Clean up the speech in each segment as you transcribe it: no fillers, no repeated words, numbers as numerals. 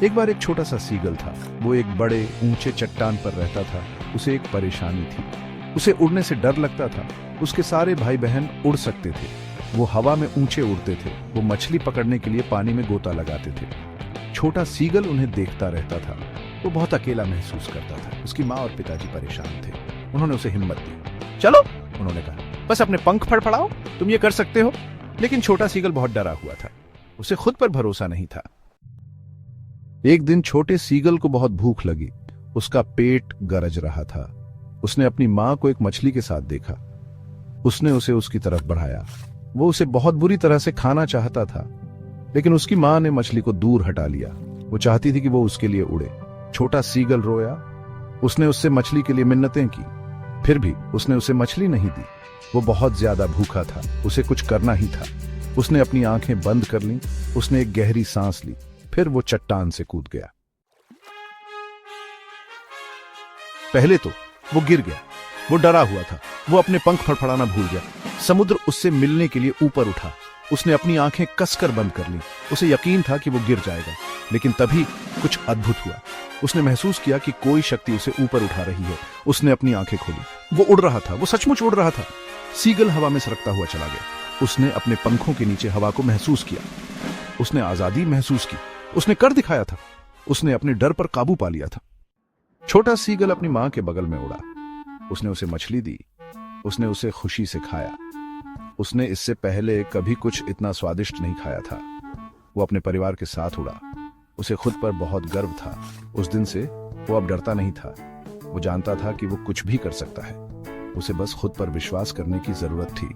एक बार एक छोटा सा सीगल था। वो एक बड़े ऊंचे चट्टान पर रहता था। उसे एक परेशानी थी। उसे उड़ने से डर लगता था। उसके सारे भाई बहन उड़ सकते थे। वो हवा में ऊंचे उड़ते थे। वो मछली पकड़ने के लिए पानी में गोता लगाते थे। छोटा सीगल उन्हें देखता रहता था। वो बहुत अकेला महसूस करता था। उसकी माँ और पिताजी परेशान थे। उन्होंने उसे हिम्मत दी। चलो, उन्होंने कहा, बस अपने पंख फड़फड़ाओ, तुम ये कर सकते हो। लेकिन छोटा सीगल बहुत डरा हुआ था। उसे खुद पर भरोसा नहीं था। एक दिन छोटे सीगल को बहुत भूख लगी। उसका पेट गरज रहा था। उसने अपनी मां को एक मछली के साथ देखा। उसने उसे उसकी तरफ बढ़ाया। वो उसे बहुत बुरी तरह से खाना चाहता था, लेकिन उसकी मां ने मछली को दूर हटा लिया। वो चाहती थी कि वो उसके लिए उड़े। छोटा सीगल रोया। उसने उससे मछली के लिए मिन्नतें की, फिर भी उसने उसे मछली नहीं दी। वो बहुत ज्यादा भूखा था। उसे कुछ करना ही था। उसने अपनी आंखें बंद कर लीं। उसने एक गहरी सांस ली। फिर वो चट्टान से कूद गया। पहले तो वो गिर गया। वो डरा हुआ था। वो अपने पंख फड़फड़ाना भूल गया। समुद्र उससे मिलने के लिए ऊपर उठा। उसने अपनी आंखें कसकर बंद कर ली। उसे यकीन था कि वो गिर जाएगा, लेकिन तभी कुछ अद्भुत हुआ। उसने महसूस किया कि कोई शक्ति उसे ऊपर उठा रही है। उसने अपनी आंखें खोली। वो उड़ रहा था। वो सचमुच उड़ रहा था। सीगल हवा में सरकता हुआ चला गया। उसने अपने पंखों के नीचे हवा को महसूस किया। उसने आजादी महसूस की। उसने कर दिखाया था। उसने अपने डर पर काबू पा लिया था। छोटा सीगल अपनी मां के बगल में उड़ा। उसने उसे मछली दी। उसने उसे खुशी से खाया। उसने इससे पहले कभी कुछ इतना स्वादिष्ट नहीं खाया था। वो अपने परिवार के साथ उड़ा। उसे खुद पर बहुत गर्व था। उस दिन से वो अब डरता नहीं था। वो जानता था कि वो कुछ भी कर सकता है। उसे बस खुद पर विश्वास करने की जरूरत थी।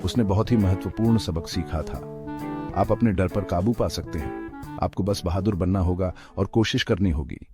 उसने बहुत ही महत्वपूर्ण सबक सीखा था। आप अपने डर पर काबू पा सकते हैं। आपको बस बहादुर बनना होगा और कोशिश करनी होगी।